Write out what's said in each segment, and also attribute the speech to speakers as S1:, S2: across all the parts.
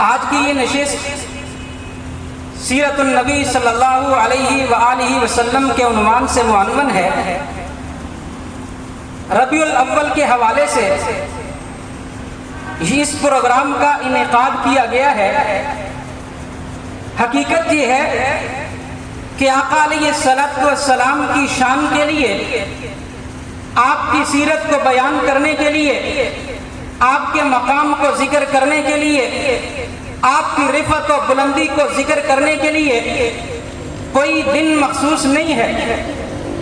S1: آج کی یہ نشست سیرت النبی صلی اللہ علیہ وآلہ وسلم کے عنوان سے معنون ہے۔ ربیع الاول کے حوالے سے اس پروگرام کا انعقاد کیا گیا ہے۔ حقیقت یہ ہے کہ آقا علیہ الصلوۃ والسلام کی شان کے لیے، آپ کی سیرت کو بیان کرنے کے لیے، آپ کے مقام کو ذکر کرنے کے لیے، آپ کی رفعت و بلندی کو ذکر کرنے کے لیے کوئی دن مخصوص نہیں ہے،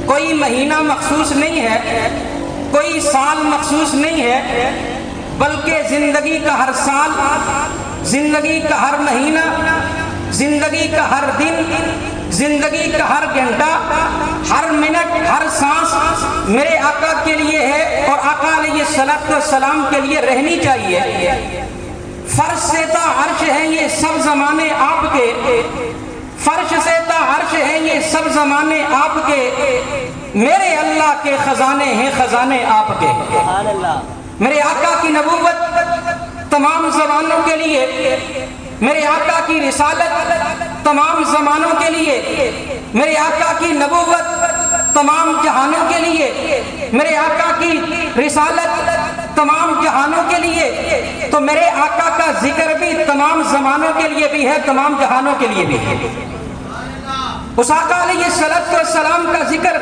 S1: کوئی مہینہ مخصوص نہیں ہے، کوئی سال مخصوص نہیں ہے، بلکہ زندگی کا ہر سال، زندگی کا ہر مہینہ، زندگی کا ہر دن، زندگی کا ہر گھنٹہ، ہر منٹ، ہر سانس میرے آقا کے لیے ہے اور آقا علیہ الصلوۃ والسلام کے لیے رہنی چاہیے۔ فرش سے تا عرش ہیں یہ سب زمانے آپ کے، فرش سے تا عرش ہیں یہ سب زمانے آپ کے، میرے اللہ کے خزانے ہیں خزانے آپ کے۔ میرے آقا کی نبوت تمام زمانوں کے لیے، میرے آقا کی رسالت تمام زمانوں کے لیے، میرے آقا کی نبوت تمام جہانوں کے لیے، میرے آقا کی رسالت تمام جہانوں کے لیے، تو میرے آقا کا ذکر بھی تمام زمانوں کے لیے بھی ہے، تمام جہانوں کے لیے بھی ہے۔ اس آقا علیہ الصلوۃ والسلام کا ذکر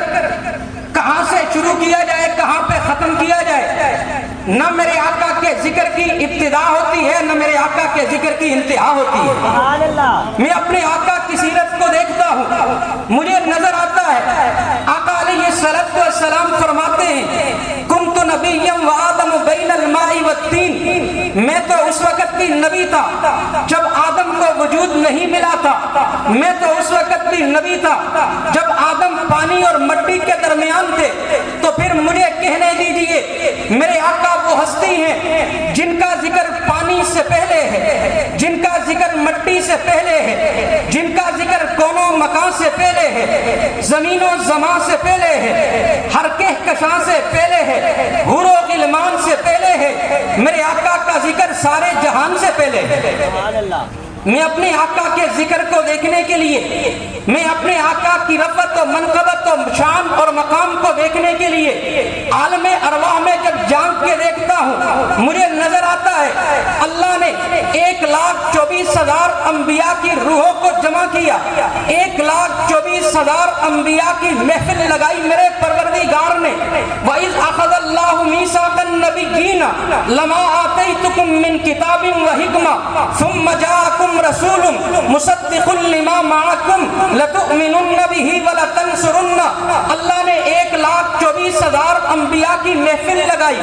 S1: کہاں سے شروع کیا جائے، کہاں پہ ختم کیا جائے؟ نہ میرے آقا کے ذکر کی ابتدا ہوتی ہے، نہ میرے آقا کے ذکر کی انتہا ہوتی ہے۔ میں اپنے آقا کی سیرت کو دیکھتا ہوں، مجھے نظر آتا ہے آقا علیہ الصلوۃ والسلام فرماتے ہیں کنت نبیا وآدم بین الماء والطین، میں تو اس وقت بھی نبی تھا جب آدم کو وجود نہیں ملا تھا، میں تو اس وقت بھی نبی تھا جب آدم پانی اور مٹی کے درمیان تھے۔ تو پھر مجھے کہنے دیجئے میرے آقا وہ ہستی ہیں جن کا ذکر پانی سے پہلے ہے، جن کا ذکر مٹی سے پہلے ہے، جن کا ذکر کون و مکان سے پہلے ہے، زمین و زمان سے پہلے ہے، ہر کہکشاں سے پہلے ہے، حور و غلمان سے پہلے ہے، میرے آقا کا ذکر سارے جہان سے پہلے ہے۔ میں اپنے آقا کے ذکر کو دیکھنے کے لیے، میں اپنے آقا کی رفعت و منقبت و شان اور مقام کو دیکھنے کے لیے عالم ارواح میں جب جھانک کے دیکھتا ہوں، مجھے نظر آتا ہے اللہ نے 1,24,000 انبیاء کی روحوں کو جمع کیا، 1,24,000 انبیاء کی محفل لگائی میرے پروردگار نے۔ وَإِذْ أَخَذَ اللَّهُ مِيثَاقَ النَّبِيِّينَ لَمَا آتَيْتُكُم مِّن كِتَابٍ وَحِكْمَةٍ ثُمَّ جَاءَكُمْ رَسُولٌ مُصَدِّقٌ لِّمَا مَعَكُمْ لَتُؤْمِنُنَّ بِهِ وَلَتَنصُرُنَّ۔ اللہ نے 1,24,000 انبیاء کی محفل لگائی،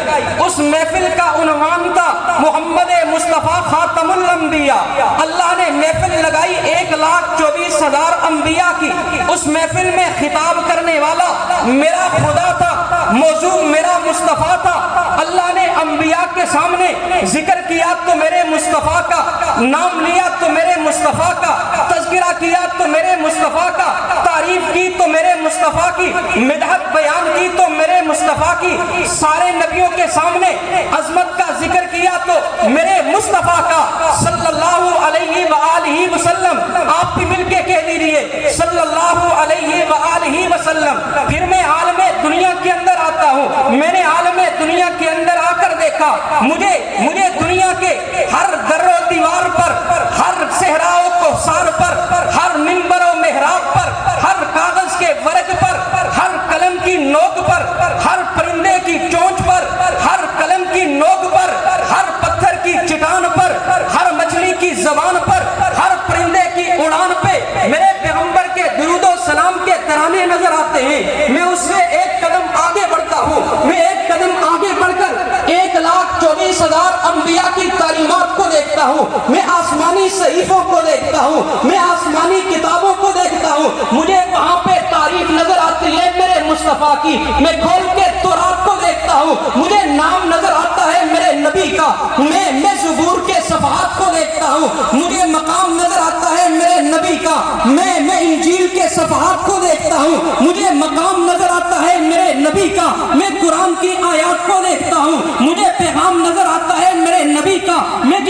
S1: اس محفل کا عنوان تھا محمد مصطفیٰ خاتم الانبیاء۔ اللہ نے محفل لگائی 1,24,000 انبیاء کی، اس محفل میں خطاب کرنے والا میرا خدا تھا، موضوع میرا مصطفیٰ تھا۔ اللہ نے انبیاء کے سامنے ذکر کیا تو میرے مصطفیٰ کا، نام لیا تو میرے مصطفیٰ کا، تذکرہ کیا تو میرے مصطفیٰ کا، تعریف کی تو میرے مصطفیٰ کی، مدحت بیان کی تو میرے مصطفیٰ کی، سارے نبیوں کے سامنے عظمت کا ذکر کیا تو میرے مصطفیٰ کا صلی اللہ علیہ وآلہ وسلم۔ آپ بھی مل کے کہہ دیجئے صلی اللہ علیہ وآلہ وسلم۔ پھر میں عالم دنیا کے اندر آتا ہوں، میں نے عالم دنیا کے اندر آ کر دیکھا، مجھے دنیا کے ہر در و دیوار پر، ہر صحرا و کوثر پر، ہر منبر و محراب پر، ہر کاغذ کے ورق پر، ہر قلم کی نوک پر، ہر پرندے کی چونچ پر، ہر قلم کی نوک پر، ہر پتھر کی چٹان پر، ہر مچھلی کی زبان پر، ہر پرندے کی اڑان پہ میرے پیغمبر کے درود و سلام کے ترانے نظر آتے ہیں۔ میں اس سے ایک قدم آگے بڑھتا ہوں، میں ایک قدم آگے بڑھ کر 1,24,000 انبیاء کی تعلیمات کو دیکھتا ہوں، میں آسمانی صحیفوں کو دیکھتا ہوں، میں آسمانی کتابوں کو دیکھتا ہوں، مجھے وہاں پہ تعریف نظر آتی ہے میرے مصطفیٰ کی۔ میں کھول کے تورات کو دیکھتا ہوں، مجھے نام نظر آتا ہے میرے نبی کا۔ میں زبور کے صفحات کو دیکھتا ہوں، مجھے مقام نظر آتا ہے میرے نبی کا۔ میں انجیل کے صفحات کو دیکھتا ہوں، مجھے مقام نظر آتا ہے میرے نبی کا۔ میں قرآن کی آیات کو دیکھتا ہوں، مجھے پیغام نظر آتا ہے میرے نبی کا۔ میں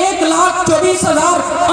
S1: 1,24,000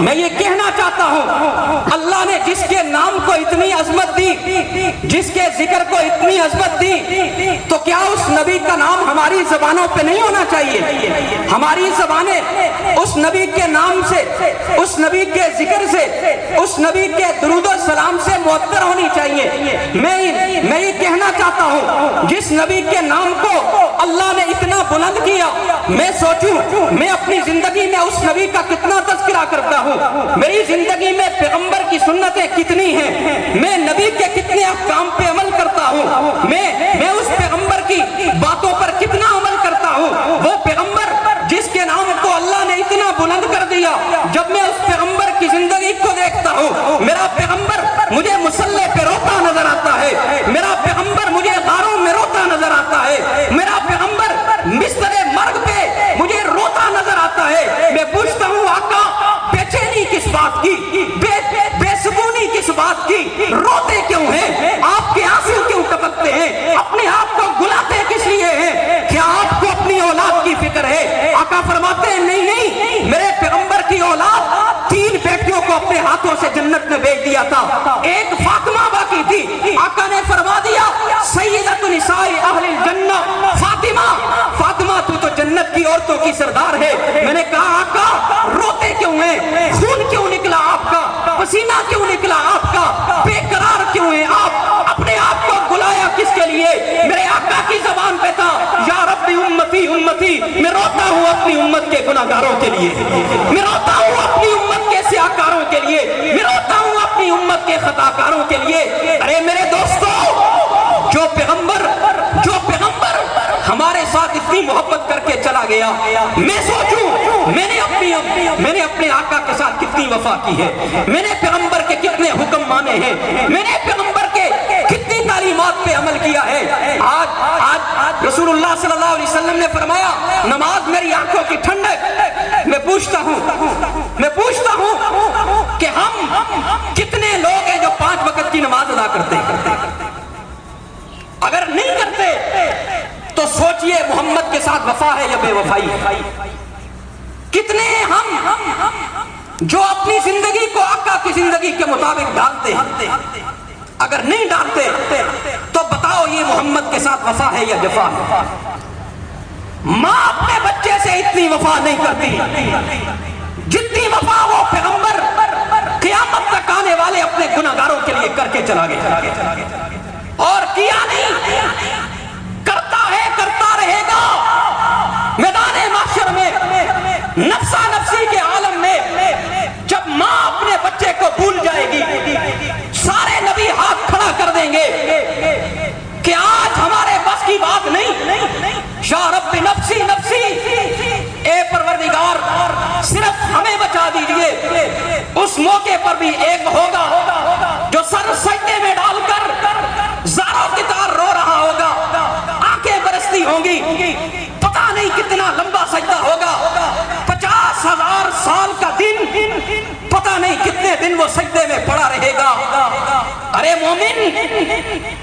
S1: میں یہ کہنا چاہتا ہوں اللہ نے جس کے نام کو اتنی عظمت دی، جس کے ذکر کو اتنی عظمت دی، تو کیا اس نبی کا نام ہماری زبانوں پہ نہیں ہونا چاہیے؟ ہماری زبانیں اس نبی کے نام سے، اس نبی کے ذکر سے، اس نبی کے درود و سلام سے معطر ہونی چاہیے۔ میں یہ کہنا چاہتا ہوں جس نبی کے نام کو اللہ نے اتنا بلند کیا، میں سوچوں میں اپنی زندگی میں اس نبی کا کتنا تذکرہ کرتا ہوں، میری زندگی میں پیغمبر کی سنتیں کتنی ہیں، میں نبی کے کتنے احکام پہ عمل کرتا ہوں، میں اس پیغمبر کی باتوں پر کتنا عمل کرتا ہوں۔ وہ پیغمبر جس کے نام کو اللہ نے اتنا بلند کر دیا، جب میں اس پیغمبر کی زندگی کو دیکھتا ہوں، میرا پیغمبر مجھے مصلی پہ روتا نظر آتا ہے، میرا پیغمبر مجھے غاروں میں روتا نظر آتا ہے، میرا پیغمبر بستر مرگ پہ مجھے روتا نظر آتا ہے۔ میں پوچھتا ہوں آقا بے چینی کس بات کی، بے سکونی کس بات کی، روتے کیوں ہیں؟ آپ کے آنسو کیوں ٹپکتے ہیں؟ اپنے آپ کو گلاتے کس لیے ہیں؟ کیا آپ کو اپنی اولاد کی فکر ہے؟ آقا فرماتے ہیں نہیں نہیں، میرے پیغمبر کی اولاد 3 بیٹیوں کو اپنے ہاتھوں سے جنت میں بھیج دیا تھا، ایک فاطمہ باقی تھی۔ آقا نے فرما دیا سیدۃ نساء اہل الجنہ فاطمہ، فاطمہ تو جنت کی عورتوں کی سردار ہے۔ میں نے کہا آقا روتے کیوں ہیں؟ خون کیوں نکلا آپ کا؟ پسینہ کیوں نکلا آپ کا؟ بے قرار کیوں ہیں آپ؟ اپنے آپ کو گلایا کس کے لیے؟ میرے آقا کی زبان پہ تھا یا رب امتی امتی، میں روتا ہوں اپنی امت کے گناہگاروں کے لیے، میں روتا ہوں اپنی امت کے سیاہکاروں کے لیے، میں روتا ہوں اپنی امت کے خطاکاروں کے لیے۔ ارے میرے دوستو، جو پیغمبر ہمارے ساتھ اتنی محبت کر کے چلا گیا، میں سوچوں میں نے اپنے آقا کے ساتھ کتنی وفا کی ہے، میں نے پیغمبر کے کتنے حکم مانے ہیں، میں نے پیغمبر کے کتنی تعلیمات پہ عمل کیا ہے۔ آج رسول اللہ صلی اللہ علیہ وسلم نے فرمایا نماز میری آنکھوں کی ٹھنڈک۔ میں پوچھتا ہوں کہ ہم کتنے لوگ ہیں جو 5 وقت کی نماز ادا کرتے ہیں؟ اگر نہیں کرتے تو سوچئے محمد کے ساتھ وفا ہے یا بے وفائی ہے؟ کتنے ہم جو اپنی زندگی کو آقا کی زندگی کے مطابق ڈالتے ہیں؟ اگر نہیں ڈالتے تو بتاؤ یہ محمد کے ساتھ وفا ہے یا جفا ہے؟ ماں اپنے بچے سے اتنی وفا نہیں کرتی جتنی وفا وہ پیغمبر قیامت تک آنے والے اپنے گناہگاروں کے لیے کر کے چلا گیا، اور کیا نہیں، کرتا ہے، کرتا رہے گا۔ میدان محشر میں نفسا نفسی کے عالم میں جب ماں اپنے بچے کو بھول جائے گی، سارے نبی ہاتھ کھڑا کر دیں گے کہ آج ہمارے بس کی بات نہیں، یا رب نفسی نفسی، اے پروردگار صرف ہمیں بچا دیجئے۔ اس موقع پر بھی ایک ہوگا جو سر سجدے میں ڈال کر زاروں کی طرح رو رہا ہوگا، آنکھیں برستی ہوں گی، پتہ نہیں کتنا لمبا سجدہ ہوگا، 50,000 سال کا دن، پتہ نہیں کتنے دن وہ سجدے میں پڑا رہے گا۔ ارے مومن،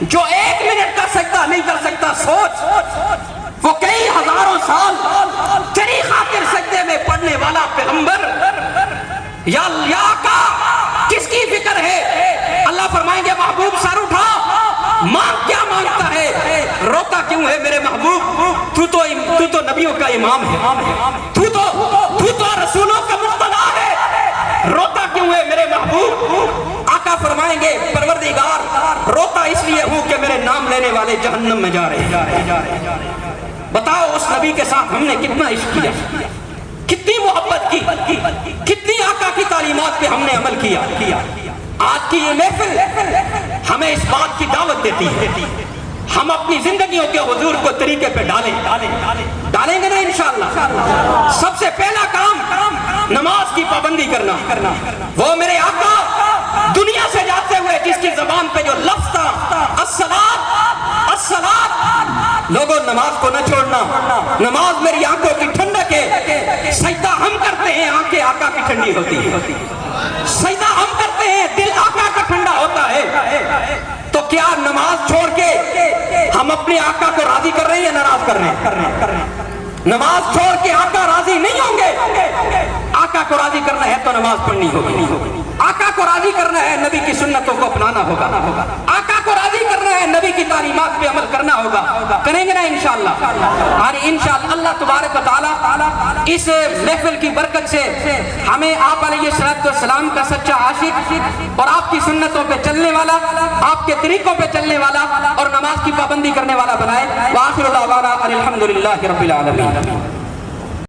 S1: جو 1 منٹ کا سجدہ نہیں کر سکتا، سوچ وہ کئی ہزاروں سال تیری خاطر سجدے میں پڑنے والا پیغمبر، یا آقا کس کی فکر ہے؟ اللہ فرمائیں گے محبوب سر اٹھا، مانگ کیا مانگتا ہے؟ روتا کیوں ہے میرے محبوب؟ تو تو نبیوں کا امام ہے، تو تو رسولوں کا مقتدا ہے، روتا کیوں ہے میرے محبوب؟ آقا فرمائیں گے پروردگار روتا اس لیے ہوں کہ میرے نام لینے والے جہنم میں جا رہے ہیں۔ بتاؤ اس نبی کے ساتھ ہم نے کتنا عشق کیا، کتنی محبت کی، کتنی آقا کی تعلیمات پہ ہم نے عمل کیا۔ آج کی یہ محفل ہمیں اس بات کی دعوت دیتی ہے ہم اپنی زندگیوں کے حضور کو طریقے پہ ڈالیں گے نا انشاءاللہ۔ سب سے پہلا کام نماز کی پابندی کرنا۔ وہ میرے آقا دنیا سے جاتے ہوئے جس کی زبان پہ جو لفظ تھا الصلاۃ الصلاۃ، لوگوں نماز کو نہ چھوڑنا، نماز میری آنکھوں کی ٹھنڈک ہے۔ سجدہ ہم کرتے ہیں، آنکھیں آقا کی ٹھنڈی ہوتی ہے، سجدہ ہم کرتے ہیں، دل آقا کا ٹھنڈا ہوتا ہے۔ تو کیا نماز چھوڑ کے ہم اپنے آقا کو راضی کر رہے ہیں یا ناراض کر رہے ہیں؟ نماز چھوڑ کے آقا راضی نہیں ہوں گے۔ آقا کو راضی کرنا ہے تو
S2: نماز پڑھنی ہوگی. آقا کو راضی کرنا ہے, نبی کی سنتوں کو اپنانا ہوگا. آقا کو راضی کرنا ہے, نبی کی تعلیمات پہ عمل کرنا ہوگا. کریں گے نا انشاءاللہ. اور انشاءاللہ اللہ تبارک و تعالی اس محفل کی برکت سے ہمیں آپ علیہ السلام کا سچا عاشق اور آپ کی سنتوں پہ چلنے والا, آپ کے طریقوں پہ چلنے والا اور نماز کی پابندی کرنے والا بنائے. وآخر دعوانا الحمدللہ رب العالمین.